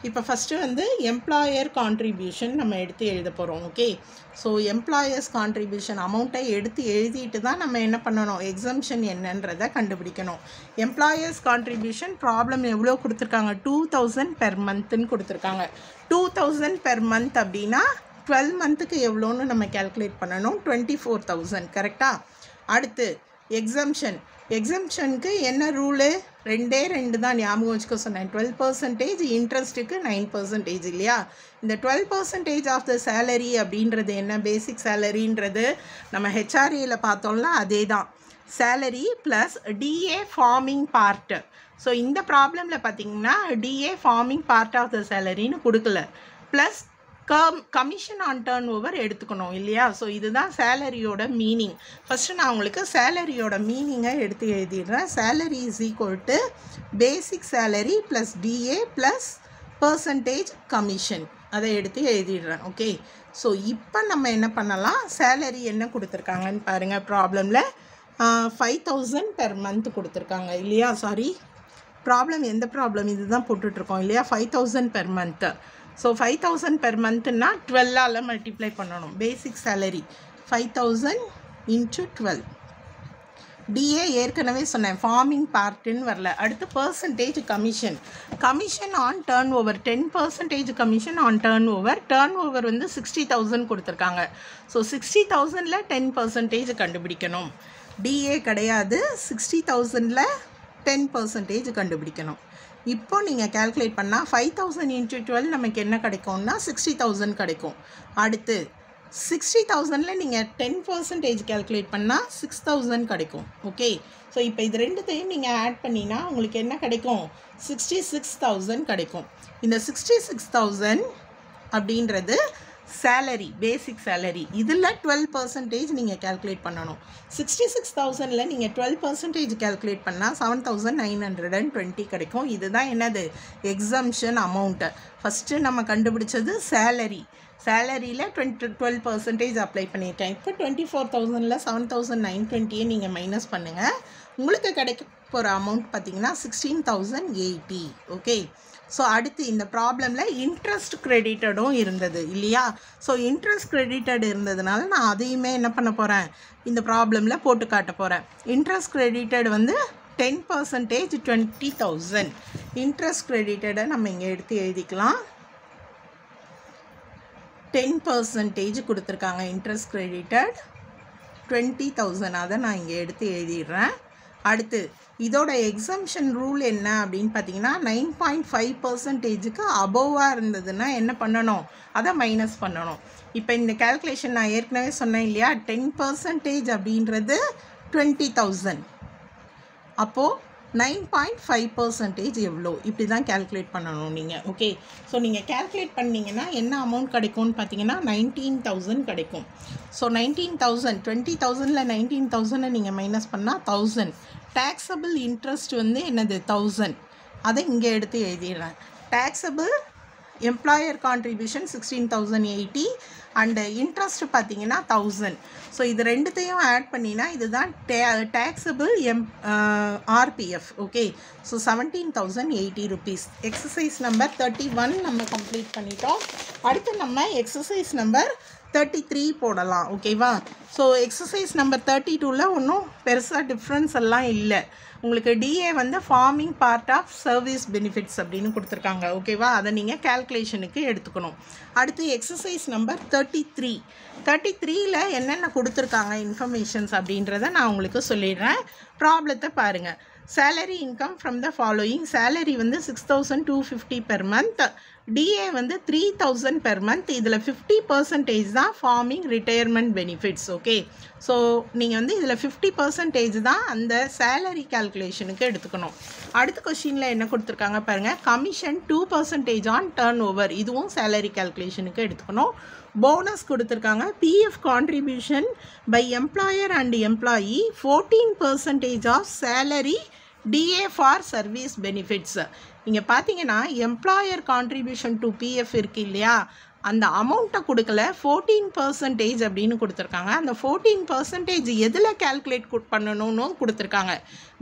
இப்போ ஃபஸ்ட்டு வந்து எம்ப்ளாயர் கான்ட்ரிபியூஷன் நம்ம எடுத்து எழுத போகிறோம். ஓகே, ஸோ எம்ப்ளாயர்ஸ் கான்ட்ரிபியூஷன் அமௌண்ட்டை எடுத்து எழுதிட்டு தான் நம்ம என்ன பண்ணணும், எக்ஸம்ஷன் என்னன்றதை கண்டுபிடிக்கணும். எம்ப்ளாயர்ஸ் கான்ட்ரிபியூஷன் ப்ராப்ளம் எவ்வளோ கொடுத்துருக்காங்க, 2000 பெர் மந்த்துன்னு கொடுத்துருக்காங்க. 2000 பெர் மந்த் அப்படின்னா 12 மந்த்துக்கு எவ்வளோன்னு நம்ம கேல்குலேட் பண்ணணும், 24,000. கரெக்டாக? அடுத்து எக்ஸம்ஷனுக்கு என்ன ரூலு, 2 தான் ஞாபகம் வச்சுக்க சொன்னேன். 12% இன்ட்ரெஸ்ட்டுக்கு 9% இல்லையா? இந்த 12% ஆஃப் த சேலரி அப்படின்றது என்ன, பேசிக் சேலரின்றது நம்ம ஹெச்ஆர்ஏயில் பார்த்தோம்ல, அதே தான். Salary plus DA forming part. So இந்த ப்ராப்ளமில் பார்த்தீங்கன்னா DA forming part of the சேலரின்னு கொடுக்கல, plus commission on turnover எடுத்துக்கணும் இல்லையா? ஸோ இதுதான் சேலரியோட மீனிங். ஃபஸ்ட்டு நான் உங்களுக்கு சேலரியோட மீனிங்கை எடுத்து எழுதிடுறேன். Salary is equal to basic salary plus DA plus percentage commission, அதை எடுத்து எழுதிடுறேன். ஓகே, ஸோ இப்போ நம்ம என்ன பண்ணலாம், சேலரி என்ன கொடுத்துருக்காங்கன்னு பாருங்கள். ப்ராப்ளமில் 5,000 பெர் மந்த் கொடுத்துருக்காங்க இல்லையா? சாரி, ப்ராப்ளம் எந்த ப்ராப்ளம், இது தான் போட்டுட்ருக்கோம் இல்லையா? 5,000 பெர் மந்த்து. ஸோ 5,000 பெர் மந்த்துன்னா 12ஆல் மல்டிப்ளை பண்ணணும். Basic salary 5,000 × 12. டிஏ ஏற்கனவே சொன்னேன், ஃபார்மிங் பார்ட்டுன்னு வரல. அடுத்து percentage commission on turn over, 10% commission on turn over வந்து 60,000 கொடுத்துருக்காங்க. ஸோ 60,000ல் 10% கண்டுபிடிக்கணும். டிஏ கிடையாது, 60,000ல் 10% கண்டுபிடிக்கணும். இப்போ நீங்கள் கேல்குலேட் பண்ணால் 5,000 × 12 நமக்கு என்ன கிடைக்கும்னா 60,000 கிடைக்கும். அடுத்து 60,000ல் நீங்கள் 10% கேல்குலேட் பண்ணால் 6,000 கிடைக்கும். ஓகே, ஸோ இப்போ இது ரெண்டுத்தையும் நீங்கள் ஆட் பண்ணினா உங்களுக்கு என்ன கிடைக்கும், 66,000 கிடைக்கும். இந்த 66,000 அப்படின்றது சேலரி, பேசிக் சேலரி. இதில் 12% நீங்கள் கேல்குலேட் பண்ணணும். 66,000ல் நீங்கள் 12% கேல்குலேட் பண்ணால் 7,920 கிடைக்கும். இதுதான் என்னது, எக்ஸம்ஷன் அமௌண்ட்டு. ஃபஸ்ட்டு நம்ம கண்டுபிடிச்சது சேலரியில் 12% அப்ளை பண்ணிட்டேன். இப்போ 24,000ல் 7,920 நீங்கள் மைனஸ் பண்ணுங்கள். உங்களுக்கு கிடைக்க போகிற அமௌண்ட் பார்த்திங்கன்னா 16,080. ஓகே, ஸோ அடுத்து இந்த ப்ராப்ளமில் இன்ட்ரெஸ்ட் கிரெடிட்டடும் இருந்தது இல்லையா? ஸோ இன்ட்ரெஸ்ட் கிரெடிட்டட் இருந்ததுனால நான் அதையுமே என்ன பண்ண போகிறேன், இந்த ப்ராப்ளமில் போட்டு காட்ட போகிறேன். இன்ட்ரெஸ்ட் கிரெடிட்டட் வந்து 10% 20,000. இன்ட்ரெஸ்ட் கிரெடிட்டடை நம்ம இங்கே எடுத்து எழுதிக்கலாம். 10% கொடுத்துருக்காங்க. இன்ட்ரெஸ்ட் கிரெடிட்டட் 20,000, அதை நான் இங்கே எடுத்து எழுதிடுறேன். அடுத்து இதோட எக்ஸம்ஷன் ரூல் என்ன அப்படின்னு பார்த்தீங்கன்னா 9.5%க்கு அபோவாக இருந்ததுன்னா என்ன பண்ணணும், அதை மைனஸ் பண்ணணும். இப்போ இந்த கேல்குலேஷன் நான் ஏற்கனவே சொன்னேன் இல்லையா, 10% அப்படின்றது 20,000. அப்போது 9.5% எவ்வளோ, இப்படி தான் கேல்குலேட் பண்ணணும் நீங்கள். ஓகே, ஸோ நீங்கள் கேல்குலேட் பண்ணிங்கன்னா என்ன அமௌண்ட் கிடைக்கும்னு பார்த்தீங்கன்னா 19,000 கிடைக்கும். ஸோ 19,000, 20,000ல் 19,000 நீங்கள் மைனஸ் பண்ணால் 1,000. டேக்ஸபிள் இன்ட்ரெஸ்ட் வந்து என்னது 1,000, அதை இங்கே எடுத்து எழுதிடுறேன். Taxable employer contribution 16,080 and interest பார்த்தீங்கன்னா 1,000. ஸோ இது ரெண்டுத்தையும் ஆட் பண்ணினா இதுதான் taxable RPF. Okay, so 17,080 rupees. Exercise number 31 நம்ம கம்ப்ளீட் பண்ணிட்டோம். அடுத்து நம்ம எக்ஸசைஸ் நம்பர் 33 போடலாம். ஓகேவா? ஸோ எக்ஸசைஸ் நம்பர் 32ல் ஒன்றும் பெருசாக டிஃப்ரென்ஸ் எல்லாம் இல்லை. உங்களுக்கு டிஏ வந்து forming part of service benefits அப்படின்னு கொடுத்துருக்காங்க. ஓகேவா? அதை நீங்கள் கேல்குலேஷனுக்கு எடுத்துக்கணும். அடுத்து எக்ஸசைஸ் நம்பர் 33ல் என்னென்ன கொடுத்துருக்காங்க இன்ஃபர்மேஷன்ஸ் அப்படின்றத நான் உங்களுக்கு சொல்லிடுறேன். ப்ராப்ளத்தை பாருங்கள். salary income from the following. Salary வந்து 6,250 per month, DA வந்து 3,000 per month. இதில் 50% தான் farming retirement benefits. Okay, so நீங்கள் வந்து இதில் 50% தான் அந்த salary calculationக்கு எடுத்துக்கணும். அடுத்த கொஷினில் என்ன கொடுத்துருக்காங்க பாருங்கள், கமிஷன் 2% on turnover, இதுவும் salary calculationக்கு எடுத்துக்கணும். போனஸ் கொடுத்துருக்காங்க, PF contribution by employer and employee 14% of salary DA for service benefits. இங்கே பார்த்தீங்கன்னா எம்ப்ளாயர் கான்ட்ரிபியூஷன் டு PF இருக்கு இல்லையா, அந்த அமௌண்ட்டை கொடுக்கல, 14% அப்படின்னு கொடுத்துருக்காங்க. அந்த 14% எதில் கேல்குலேட் பண்ணணும்னு கொடுத்துருக்காங்க.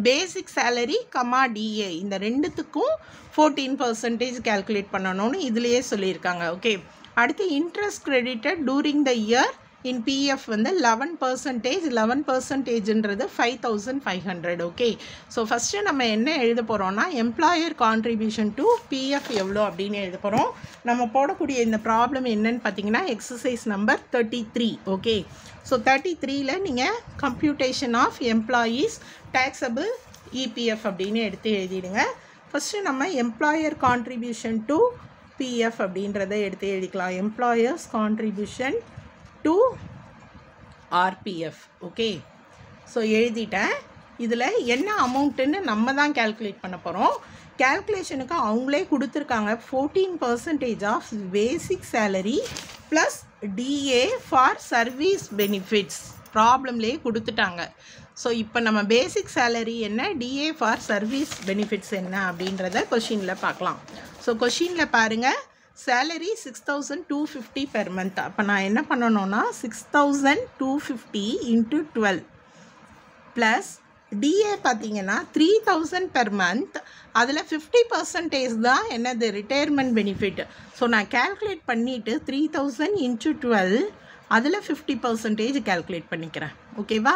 பேசிக் சேலரி கமா DA இந்த ரெண்டுத்துக்கும் 14% கேல்குலேட் பண்ணணும்னு இதுலேயே சொல்லியிருக்காங்க. ஓகே, அடுத்து interest credited during the year in PF வந்து 11%. 11%ன்றது 5,500. ஓகே, ஸோ ஃபஸ்ட்டு நம்ம என்ன எழுத போகிறோம்னா எம்ப்ளாயர் கான்ட்ரிபியூஷன் டு PF எவ்வளோ அப்படின்னு எழுத போகிறோம். நம்ம போடக்கூடிய இந்த ப்ராப்ளம் என்னன்னு பார்த்தீங்கன்னா எக்ஸசைஸ் நம்பர் 33. ஓகே, ஸோ 33ல் நீங்கள் computation of employees taxable EPF அப்படின்னு எடுத்து எழுதிடுங்க. ஃபஸ்ட்டு நம்ம எம்ப்ளாயர் கான்ட்ரிபியூஷன் டு PF அப்படின்றத எடுத்து எழுதிக்கலாம். Employers contribution to RPF. Okay, so எழுதிட்டேன். இதில் என்ன அமௌண்ட்டுன்னு நம்ம தான் கேல்குலேட் பண்ண போகிறோம். கேல்குலேஷனுக்கு அவங்களே கொடுத்துருக்காங்க 14% of basic salary plus DA for service benefits. ப்ராப்ளம்லேயே கொடுத்துட்டாங்க. ஸோ இப்போ நம்ம பேசிக் சேலரி என்ன, DA ஃபார் சர்வீஸ் பெனிஃபிட்ஸ் என்ன அப்படின்றத கொஷினில் பார்க்கலாம். ஸோ கொஷினில் பாருங்கள், சேலரி 6,250 பெர் மந்த். அப்போ நான் என்ன பண்ணணும்னா 6,250 × 12 ப்ளஸ் DA பார்த்தீங்கன்னா 3,000 பெர் மந்த். அதில் 50% தான் என்னது ரிட்டையர்மெண்ட் பெனிஃபிட். ஸோ நான் கேல்குலேட் பண்ணிவிட்டு 3,000 × 12 அதில் 50% கேல்குலேட் பண்ணிக்கிறேன். ஓகேவா,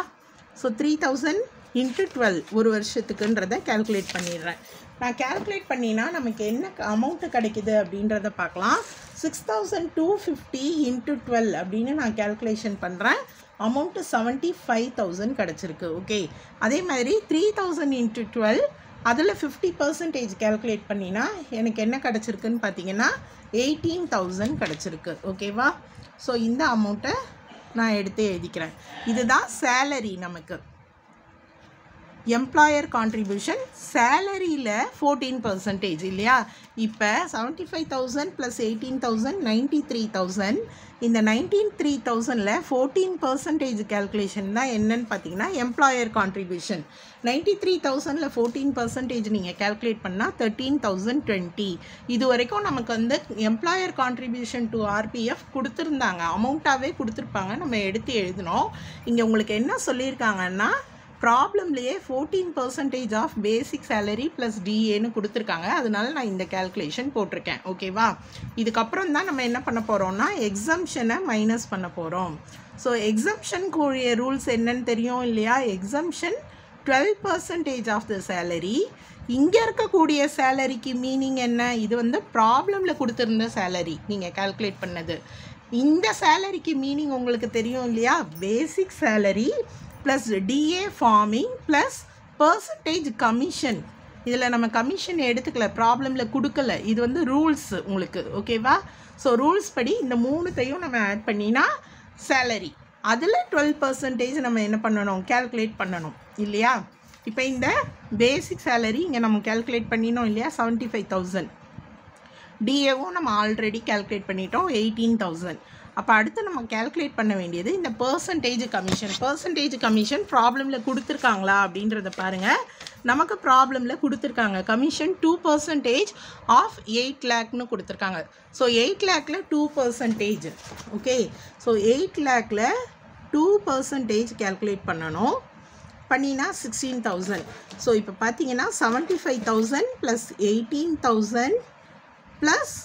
ஸோ 3,000 × 12 ஒரு வருஷத்துக்குன்றதை கேல்குலேட் பண்ணிடுறேன். நான் கேல்குலேட் பண்ணினா நமக்கு என்ன அமௌண்ட்டு கிடைக்குது அப்படின்றத பார்க்கலாம். 6,250 × 12 அப்படின்னு நான் கேல்குலேஷன் பண்ணுறேன். அமௌண்ட்டு 75,000 கிடச்சிருக்கு. ஓகே, அதே மாதிரி 3,000 × 12 அதில் 50% கேல்குலேட் பண்ணினா எனக்கு என்ன கிடச்சிருக்குன்னு பார்த்தீங்கன்னா 18,000 கிடச்சிருக்கு. ஓகேவா, ஸோ இந்த அமௌண்ட்டை நான் எடுத்து எழுதிக்கிறேன். இதுதான் சேலரி. நமக்கு எம்ப்ளாயர் கான்ட்ரிபியூஷன் சேலரியில் 14% இல்லையா. இப்போ 75,000 + 18,000 93,000. இந்த 93,000ல் 14% கேல்குலேஷன் தான் என்னன்னு பார்த்தீங்கன்னா எம்ப்ளாயர் கான்ட்ரிபியூஷன். 93,000ல் 14% நீங்கள் கேல்குலேட் பண்ணால் 13,020. இது வரைக்கும் நமக்கு வந்து எம்ப்ளாயர் கான்ட்ரிபியூஷன் டு RPF கொடுத்துருந்தாங்க, அமௌண்ட்டாகவே கொடுத்துருப்பாங்க, நம்ம எடுத்து எழுதினோம். இங்கே உங்களுக்கு என்ன சொல்லியிருக்காங்கன்னா ப்ராப்ளம்லேயே 14% ஆஃப் பேசிக் சேலரி ப்ளஸ் DAன்னு கொடுத்துருக்காங்க. அதனால நான் இந்த கேல்குலேஷன் போட்டிருக்கேன். ஓகேவா, இதுக்கப்புறம் தான் நம்ம என்ன பண்ண போகிறோம்னா எக்ஸம்ஷனை மைனஸ் பண்ண போகிறோம். ஸோ எக்ஸம்ஷனுக்குரிய ரூல்ஸ் என்னன்னு தெரியும் இல்லையா. Exemption 12% of the salary. இங்கே இருக்கக்கூடிய சேலரிக்கு மீனிங் என்ன, இது வந்து ப்ராப்ளமில் கொடுத்துருந்த சேலரி நீங்கள் கேல்குலேட் பண்ணது. இந்த சேலரிக்கு மீனிங் உங்களுக்கு தெரியும் இல்லையா, basic salary plus DA forming plus percentage commission. இதில் நம்ம கமிஷன் எடுத்துக்கல, ப்ராப்ளமில் கொடுக்கல, இது வந்து ரூல்ஸ் உங்களுக்கு. ஓகேவா, ஸோ ரூல்ஸ் படி இந்த மூணுத்தையும் நம்ம ஆட் பண்ணினா சேலரி, அதில் 12% நம்ம என்ன பண்ணணும் கேல்குலேட் பண்ணணும் இல்லையா. இப்போ இந்த பேசிக் சேலரி இங்கே நம்ம கேல்குலேட் பண்ணினோம் இல்லையா 75,000. DAவும் நம்ம ஆல்ரெடி கேல்குலேட் பண்ணிட்டோம் 18,000. அப்போ அடுத்து நம்ம கேல்குலேட் பண்ண வேண்டியது இந்த பர்சன்டேஜ் கமிஷன். பர்சன்டேஜ் கமிஷன் ப்ராப்ளமில் கொடுத்துருக்காங்களா அப்படின்றத பாருங்கள். நமக்கு ப்ராப்ளமில் கொடுத்துருக்காங்க கமிஷன் 2% ஆஃப் 8 lakhன்னு கொடுத்துருக்காங்க. ஸோ 8 lakhல 2%. ஓகே, ஸோ 8 lakhல 2% கேல்குலேட் பண்ணணும். பண்ணினா 16,000. ஸோ இப்போ பார்த்தீங்கன்னா 75,000 + 18,000 ப்ளஸ்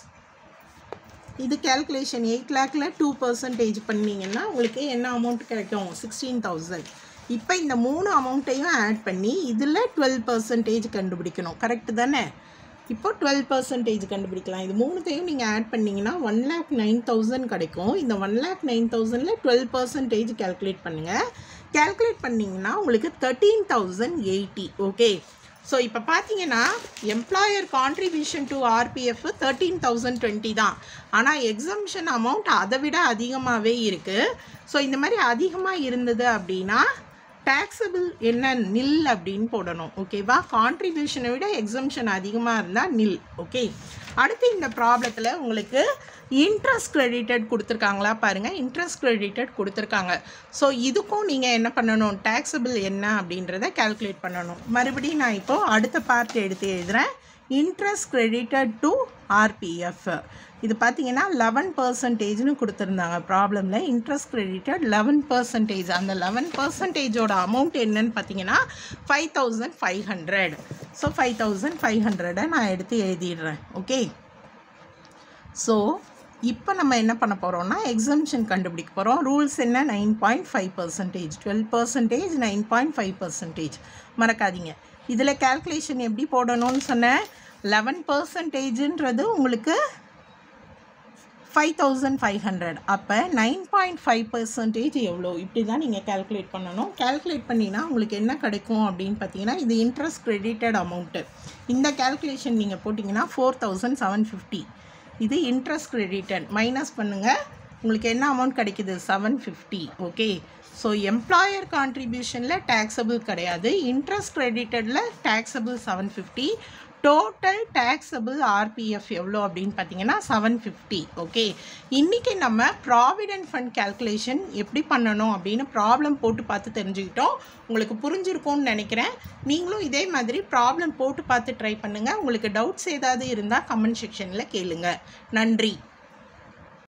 இது கேல்குலேஷன் 8 lakhல 2% பண்ணிங்கன்னா உங்களுக்கு என்ன அமௌண்ட் கிடைக்கும் 16,000. இப்போ இந்த மூணு அமௌண்ட்டையும் ஆட் பண்ணி இதில் 12% கண்டுபிடிக்கணும். கரெக்டு தானே. இப்போ 12% கண்டுபிடிக்கலாம். இது மூணுத்தையும் நீங்கள் ஆட் பண்ணிங்கன்னா 1,09,000 கிடைக்கும். இந்த 1,09,000ல் 12% கேல்குலேட் பண்ணுங்கள். கேல்குலேட் பண்ணிங்கன்னா உங்களுக்கு 13,080. ஓகே, ஸோ இப்போ பார்த்தீங்கன்னா எம்ப்ளாயர் கான்ட்ரிபியூஷன் டு ஆர்பிஎஃப் 13,020 தான். ஆனால் எக்ஸம்ஷன் அமௌண்ட் அதை விட அதிகமாகவே இருக்குது. ஸோ இந்த மாதிரி அதிகமாக இருந்தது அப்படின்னா டேக்ஸபிள் என்ன நில் அப்படின்னு போடணும். ஓகேவா? கான்ட்ரிபியூஷனை விட எக்ஸம்ஷன் அதிகமாக இருந்தால் நில். ஓகே. அடுத்து இந்த ப்ராப்ளத்தில் உங்களுக்கு இன்ட்ரெஸ்ட் கிரெடிட்டட் கொடுத்துருக்காங்களா பாருங்கள். இன்ட்ரெஸ்ட் கிரெடிட்டட் கொடுத்துருக்காங்க. ஸோ இதுக்கும் நீங்கள் என்ன பண்ணணும், டேக்ஸபிள் என்ன அப்படின்றத கால்குலேட் பண்ணணும். மறுபடியும் நான் இப்போது அடுத்த பார்ட் எடுத்து எழுதுகிறேன். இன்ட்ரெஸ்ட் கிரெடிட்டட் டு ஆர்பிஎஃப் இது பார்த்தீங்கன்னா 11%ன்னு கொடுத்துருந்தாங்க ப்ராப்ளமில். Interest credited 11%. அந்த 11%ஓட அமௌண்ட் என்னன்னு பார்த்தீங்கன்னா 5,500. ஸோ 5,500 நான் எடுத்து எழுதிடுறேன். ஓகே. ஸோ இப்போ நம்ம என்ன பண்ண போகிறோம்னா எக்ஸம்ஷன் கண்டுபிடிக்க போகிறோம். ரூல்ஸ் என்ன? 9.5%, 12%, 9.5%. மறக்காதீங்க. இதில் கால்குலேஷன் எப்படி போடணும்னு சொன்னேன். 11%ன்றது உங்களுக்கு 5,500. அப்போ 9.5% எவ்வளோ? இப்படி தான் நீங்கள் கால்குலேட் பண்ணணும். கால்குலேட் பண்ணினா உங்களுக்கு என்ன கிடைக்கும் அப்படின்னு பார்த்தீங்கன்னா இது இன்ட்ரெஸ்ட் கிரெடிட்டட் அமௌண்ட்டு. இந்த கால்குலேஷன் நீங்கள் போட்டிங்கன்னா 4,750. இது இன்ட்ரெஸ்ட் கிரெடிட்டட் மைனஸ் பண்ணுங்கள், உங்களுக்கு என்ன அமௌண்ட் கிடைக்குது? 750. ஓகே. ஸோ எம்ப்ளாயர் கான்ட்ரிபியூஷனில் டேக்ஸபிள் கிடையாது. இன்ட்ரெஸ்ட் கிரெடிட்டடில் டேக்ஸபிள் 750. டோட்டல் டேக்ஸபிள் ஆர்பிஎஃப் எவ்வளோ அப்படின்னு பார்த்தீங்கன்னா 750. ஓகே. இன்றைக்கி நம்ம ப்ராவிடென்ட் ஃபண்ட் கால்குலேஷன் எப்படி பண்ணணும் அப்படின்னு ப்ராப்ளம் போட்டு பார்த்து தெரிஞ்சுக்கிட்டோம். உங்களுக்கு புரிஞ்சிருக்கும்னு நினைக்கிறேன். நீங்களும் இதே மாதிரி ப்ராப்ளம் போட்டு பார்த்து ட்ரை பண்ணுங்கள். உங்களுக்கு டவுட்ஸ் ஏதாவது இருந்தால் கமெண்ட் செக்ஷனில் கேளுங்க. நன்றி.